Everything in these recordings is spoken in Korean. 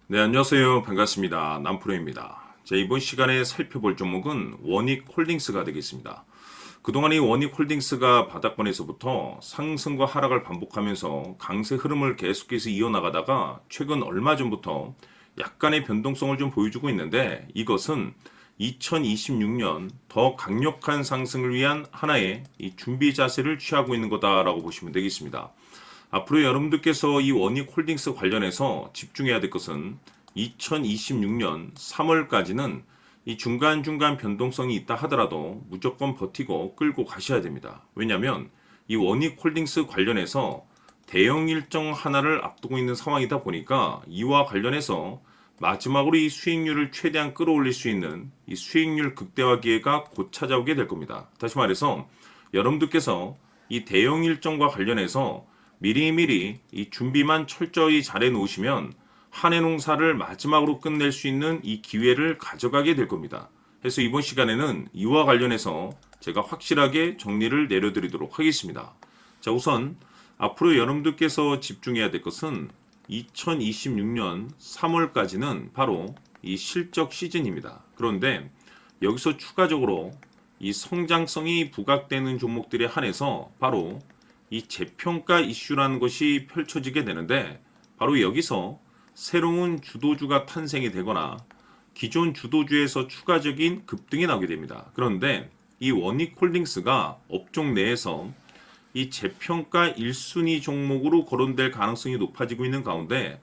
네, 안녕하세요. 반갑습니다. 남프로입니다. 자, 이번 시간에 살펴볼 종목은 원익홀딩스가 되겠습니다. 그동안 이 원익홀딩스가 바닥권에서부터 상승과 하락을 반복하면서 강세 흐름을 계속해서 이어나가다가 최근 얼마 전부터 약간의 변동성을 좀 보여주고 있는데, 이것은 2026년 더 강력한 상승을 위한 하나의 이 준비 자세를 취하고 있는 거다라고 보시면 되겠습니다. 앞으로 여러분들께서 이 원익홀딩스 관련해서 집중해야 될 것은 2026년 3월까지는 이 중간중간 변동성이 있다 하더라도 무조건 버티고 끌고 가셔야 됩니다. 왜냐하면 이 원익홀딩스 관련해서 대형 일정 하나를 앞두고 있는 상황이다 보니까 이와 관련해서 마지막으로 이 수익률을 최대한 끌어올릴 수 있는 이 수익률 극대화 기회가 곧 찾아오게 될 겁니다. 다시 말해서 여러분들께서 이 대형 일정과 관련해서 미리미리 이 준비만 철저히 잘해 놓으시면 한 해 농사를 마지막으로 끝낼 수 있는 이 기회를 가져가게 될 겁니다. 그래서 이번 시간에는 이와 관련해서 제가 확실하게 정리를 내려드리도록 하겠습니다. 자, 우선 앞으로 여러분들께서 집중해야 될 것은 2026년 3월까지는 바로 이 실적 시즌입니다. 그런데 여기서 추가적으로 이 성장성이 부각되는 종목들에 한해서 바로 이 재평가 이슈라는 것이 펼쳐지게 되는데, 바로 여기서 새로운 주도주가 탄생이 되거나 기존 주도주에서 추가적인 급등이 나오게 됩니다. 그런데 이 원익홀딩스가 업종 내에서 이 재평가 1순위 종목으로 거론될 가능성이 높아지고 있는 가운데,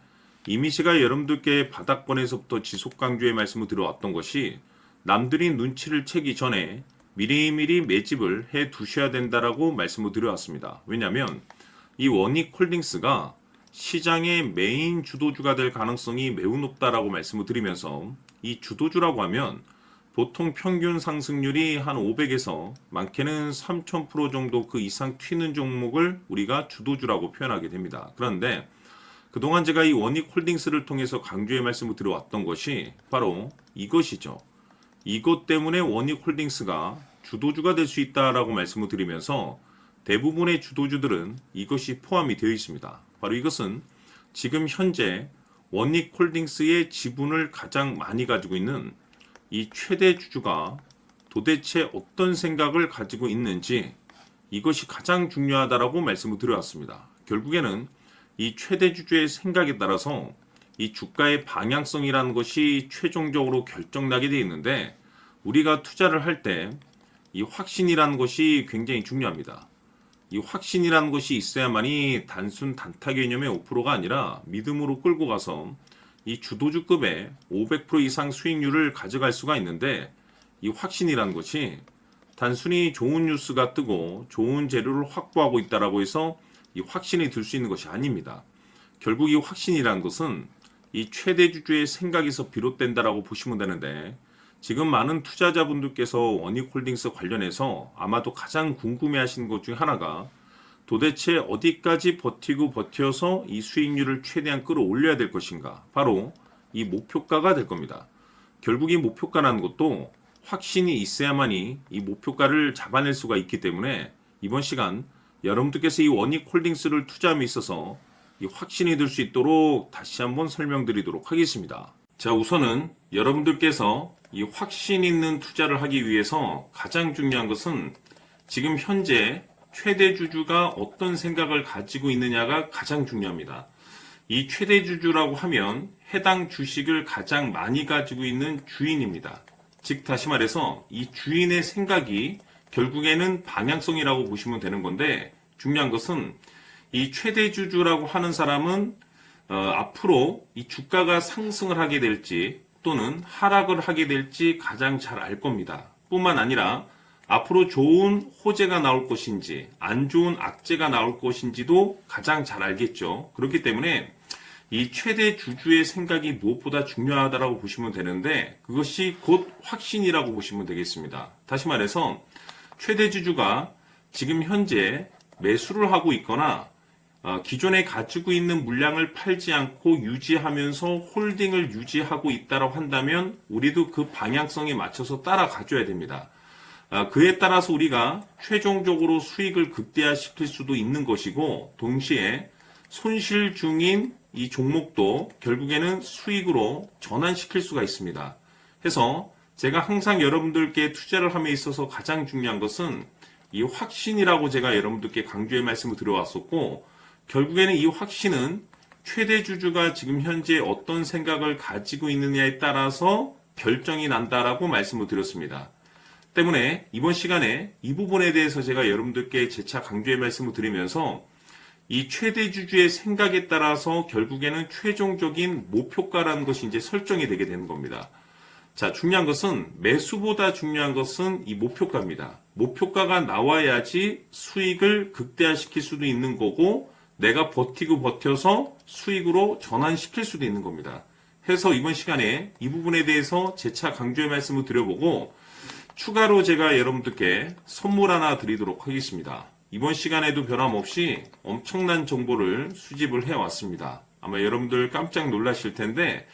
이미 제가 여러분들께 바닥권에서부터 지속 강조의 말씀을 드려왔던 것이 남들이 눈치를 채기 전에 미리미리 매집을 해 두셔야 된다라고 말씀을 드려왔습니다. 왜냐하면 이 원익홀딩스가 시장의 메인 주도주가 될 가능성이 매우 높다라고 말씀을 드리면서, 이 주도주라고 하면 보통 평균 상승률이 한 500에서 많게는 3000% 정도 그 이상 튀는 종목을 우리가 주도주라고 표현하게 됩니다. 그런데 그동안 제가 이 원익홀딩스를 통해서 강조의 말씀을 드려왔던 것이 바로 이것이죠. 이것 때문에 원익홀딩스가 주도주가 될 수 있다라고 말씀을 드리면서 대부분의 주도주들은 이것이 포함이 되어 있습니다. 바로 이것은 지금 현재 원익홀딩스의 지분을 가장 많이 가지고 있는 이 최대 주주가 도대체 어떤 생각을 가지고 있는지, 이것이 가장 중요하다라고 말씀을 드려왔습니다. 결국에는 이 최대 주주의 생각에 따라서 이 주가의 방향성이라는 것이 최종적으로 결정나게 되어 있는데, 우리가 투자를 할 때 이 확신이라는 것이 굉장히 중요합니다. 이 확신이라는 것이 있어야만이 단순 단타 개념의 5%가 아니라 믿음으로 끌고 가서 이 주도주급의 500% 이상 수익률을 가져갈 수가 있는데, 이 확신이라는 것이 단순히 좋은 뉴스가 뜨고 좋은 재료를 확보하고 있다라고 해서 이 확신이 들 수 있는 것이 아닙니다. 결국 이 확신이라는 것은 이 최대 주주의 생각에서 비롯된다라고 보시면 되는데, 지금 많은 투자자분들께서 원익홀딩스 관련해서 아마도 가장 궁금해하시는 것 중 하나가 도대체 어디까지 버티고 버텨서 이 수익률을 최대한 끌어올려야 될 것인가, 바로 이 목표가가 될 겁니다. 결국 이 목표가라는 것도 확신이 있어야만이 이 목표가를 잡아낼 수가 있기 때문에 이번 시간 여러분들께서 이 원익홀딩스를 투자함에 있어서 이 확신이 들 수 있도록 다시 한번 설명드리도록 하겠습니다. 자, 우선은 여러분들께서 이 확신 있는 투자를 하기 위해서 가장 중요한 것은 지금 현재 최대 주주가 어떤 생각을 가지고 있느냐가 가장 중요합니다. 이 최대 주주라고 하면 해당 주식을 가장 많이 가지고 있는 주인입니다. 즉 다시 말해서 이 주인의 생각이 결국에는 방향성이라고 보시면 되는 건데, 중요한 것은 이 최대 주주라고 하는 사람은 앞으로 이 주가가 상승을 하게 될지 또는 하락을 하게 될지 가장 잘 알 겁니다. 뿐만 아니라 앞으로 좋은 호재가 나올 것인지 안 좋은 악재가 나올 것인지도 가장 잘 알겠죠. 그렇기 때문에 이 최대 주주의 생각이 무엇보다 중요하다고 보시면 되는데, 그것이 곧 확신이라고 보시면 되겠습니다. 다시 말해서 최대 주주가 지금 현재 매수를 하고 있거나 기존에 가지고 있는 물량을 팔지 않고 유지하면서 홀딩을 유지하고 있다고 한다면 우리도 그 방향성에 맞춰서 따라가줘야 됩니다. 그에 따라서 우리가 최종적으로 수익을 극대화시킬 수도 있는 것이고, 동시에 손실 중인 이 종목도 결국에는 수익으로 전환시킬 수가 있습니다. 해서 제가 항상 여러분들께 투자를 함에 있어서 가장 중요한 것은 이 확신이라고 제가 여러분들께 강조의 말씀을 드려왔었고, 결국에는 이 확신은 최대 주주가 지금 현재 어떤 생각을 가지고 있느냐에 따라서 결정이 난다라고 말씀을 드렸습니다. 때문에 이번 시간에 이 부분에 대해서 제가 여러분들께 재차 강조의 말씀을 드리면서 이 최대 주주의 생각에 따라서 결국에는 최종적인 목표가라는 것이 이제 설정이 되게 되는 겁니다. 자, 중요한 것은 매수보다 중요한 것은 이 목표가입니다. 목표가가 나와야지 수익을 극대화시킬 수도 있는 거고 내가 버티고 버텨서 수익으로 전환시킬 수도 있는 겁니다. 해서 이번 시간에 이 부분에 대해서 재차 강조의 말씀을 드려보고 추가로 제가 여러분들께 선물 하나 드리도록 하겠습니다. 이번 시간에도 변함없이 엄청난 정보를 수집을 해왔습니다. 아마 여러분들 깜짝 놀라실 텐데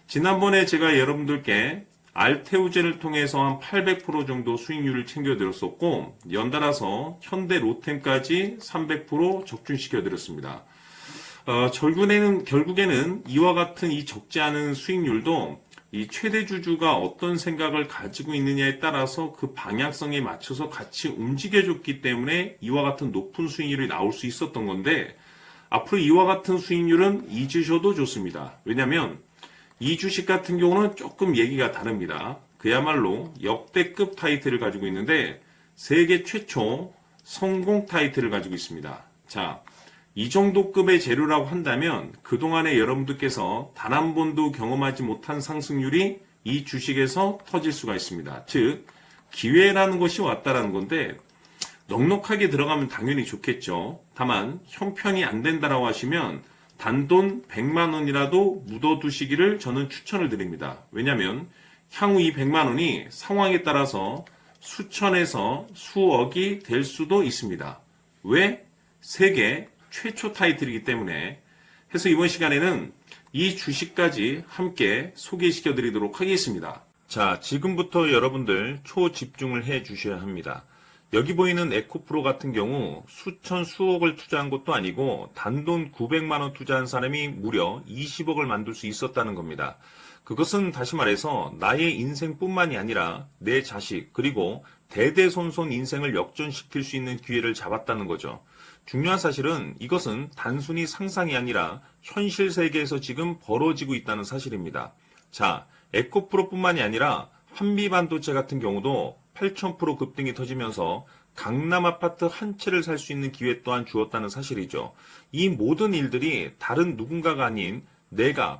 지난번에 제가 여러분들께 알테우제를 통해서 한 800% 정도 수익률을 챙겨드렸었고 연달아서 현대 로템까지 300% 적중시켜드렸습니다. 결국에는 이와 같은 이 적지 않은 수익률도 이 최대 주주가 어떤 생각을 가지고 있느냐에 따라서 그 방향성에 맞춰서 같이 움직여줬기 때문에 이와 같은 높은 수익률이 나올 수 있었던 건데 앞으로 이와 같은 수익률은 잊으셔도 좋습니다. 왜냐하면 이 주식 같은 경우는 조금 얘기가 다릅니다. 그야말로 역대급 타이틀을 가지고 있는데 세계 최초 성공 타이틀을 가지고 있습니다. 자, 이 정도 급의 재료라고 한다면 그동안에 여러분들께서 단 한 번도 경험하지 못한 상승률이 이 주식에서 터질 수가 있습니다. 즉 기회라는 것이 왔다라는 건데 넉넉하게 들어가면 당연히 좋겠죠. 다만 형편이 안 된다라고 하시면 단돈 100만 원이라도 묻어두시기를 저는 추천을 드립니다. 왜냐하면 향후 이 100만 원이 상황에 따라서 수천에서 수억이 될 수도 있습니다. 왜? 세계 최초 타이틀이기 때문에. 해서 이번 시간에는 이 주식까지 함께 소개시켜 드리도록 하겠습니다. 자, 지금부터 여러분들 초집중을 해 주셔야 합니다. 여기 보이는 에코프로 같은 경우 수천 수억을 투자한 것도 아니고 단돈 900만 원 투자한 사람이 무려 20억을 만들 수 있었다는 겁니다. 그것은 다시 말해서 나의 인생뿐만이 아니라 내 자식 그리고 대대손손 인생을 역전시킬 수 있는 기회를 잡았다는 거죠. 중요한 사실은 이것은 단순히 상상이 아니라 현실 세계에서 지금 벌어지고 있다는 사실입니다. 자, 에코프로뿐만이 아니라 한미반도체 같은 경우도 8,000% 급등이 터지면서 강남 아파트 한 채를 살 수 있는 기회 또한 주었다는 사실이죠. 이 모든 일들이 다른 누군가가 아닌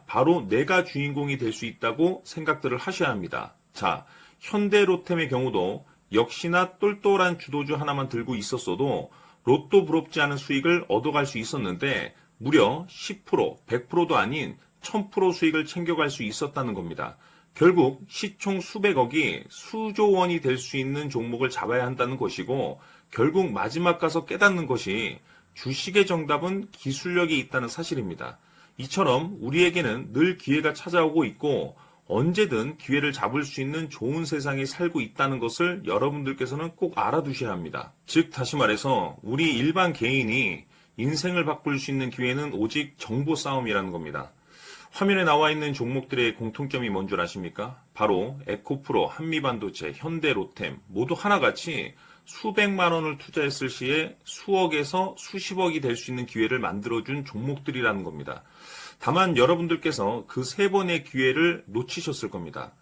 바로 내가 주인공이 될 수 있다고 생각들을 하셔야 합니다. 자, 현대로템의 경우도 역시나 똘똘한 주도주 하나만 들고 있었어도 로또 부럽지 않은 수익을 얻어갈 수 있었는데 무려 10%, 100%도 아닌 1000% 수익을 챙겨갈 수 있었다는 겁니다. 결국 시총 수백억이 수조 원이 될 수 있는 종목을 잡아야 한다는 것이고 결국 마지막 가서 깨닫는 것이 주식의 정답은 기술력이 있다는 사실입니다. 이처럼 우리에게는 늘 기회가 찾아오고 있고 언제든 기회를 잡을 수 있는 좋은 세상에 살고 있다는 것을 여러분들께서는 꼭 알아두셔야 합니다. 즉 다시 말해서 우리 일반 개인이 인생을 바꿀 수 있는 기회는 오직 정보 싸움이라는 겁니다. 화면에 나와 있는 종목들의 공통점이 뭔 줄 아십니까? 바로 에코프로, 한미반도체, 현대로템 모두 하나같이 수백만 원을 투자했을 시에 수억에서 수십억이 될 수 있는 기회를 만들어준 종목들이라는 겁니다. 다만 여러분들께서 그 세 번의 기회를 놓치셨을 겁니다.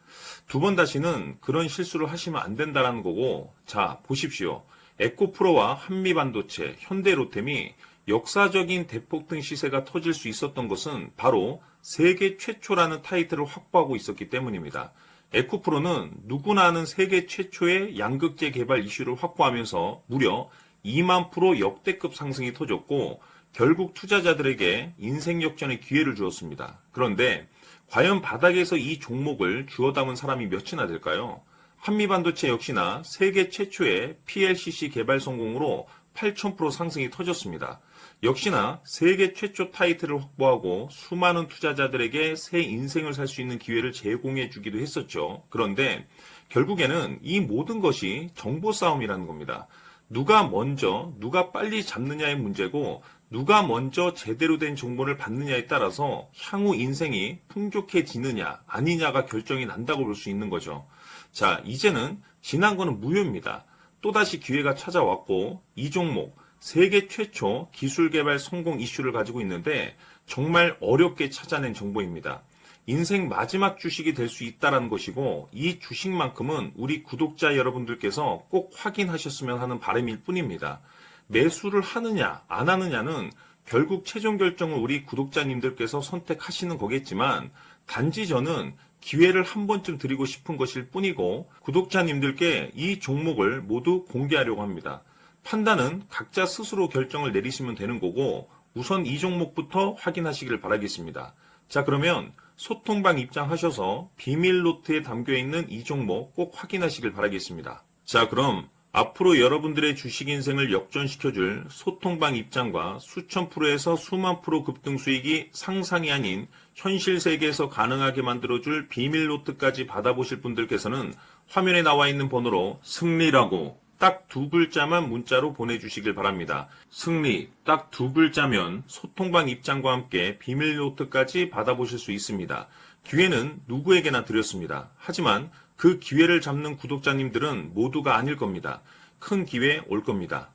두 번 다시는 그런 실수를 하시면 안 된다는 거고, 자 보십시오. 에코프로와 한미반도체, 현대로템이 역사적인 대폭등 시세가 터질 수 있었던 것은 바로 세계 최초라는 타이틀을 확보하고 있었기 때문입니다. 에코프로는 누구나 아는 세계 최초의 양극재 개발 이슈를 확보하면서 무려 2만 % 역대급 상승이 터졌고 결국 투자자들에게 인생 역전의 기회를 주었습니다. 그런데 과연 바닥에서 이 종목을 주워 담은 사람이 몇이나 될까요? 한미반도체 역시나 세계 최초의 PLCC 개발 성공으로 8,000% 상승이 터졌습니다. 역시나 세계 최초 타이틀을 확보하고 수많은 투자자들에게 새 인생을 살 수 있는 기회를 제공해 주기도 했었죠. 그런데 결국에는 이 모든 것이 정보 싸움이라는 겁니다. 누가 먼저, 누가 빨리 잡느냐의 문제고 누가 먼저 제대로 된 정보를 받느냐에 따라서 향후 인생이 풍족해지느냐 아니냐가 결정이 난다고 볼 수 있는 거죠. 자, 이제는 지난 거는 무효입니다. 또다시 기회가 찾아왔고 이 종목 세계 최초 기술 개발 성공 이슈를 가지고 있는데 정말 어렵게 찾아낸 정보입니다. 인생 마지막 주식이 될 수 있다는 것이고 이 주식만큼은 우리 구독자 여러분들께서 꼭 확인하셨으면 하는 바람일 뿐입니다. 매수를 하느냐 안 하느냐는 결국 최종 결정을 우리 구독자님들께서 선택하시는 거겠지만 단지 저는 기회를 한 번쯤 드리고 싶은 것일 뿐이고 구독자님들께 이 종목을 모두 공개하려고 합니다. 판단은 각자 스스로 결정을 내리시면 되는 거고 우선 이 종목부터 확인하시길 바라겠습니다. 자, 그러면 소통방 입장하셔서 비밀 노트에 담겨있는 이 종목 꼭 확인하시길 바라겠습니다. 자, 그럼 앞으로 여러분들의 주식 인생을 역전시켜줄 소통방 입장과 수천 프로에서 수만 프로 급등 수익이 상상이 아닌 현실 세계에서 가능하게 만들어줄 비밀 노트까지 받아보실 분들께서는 화면에 나와 있는 번호로 승리라고 딱 두 글자만 문자로 보내주시길 바랍니다. 승리 딱 두 글자면 소통방 입장과 함께 비밀 노트까지 받아보실 수 있습니다. 기회는 누구에게나 드렸습니다. 하지만 그 기회를 잡는 구독자님들은 모두가 아닐 겁니다. 큰 기회 올 겁니다.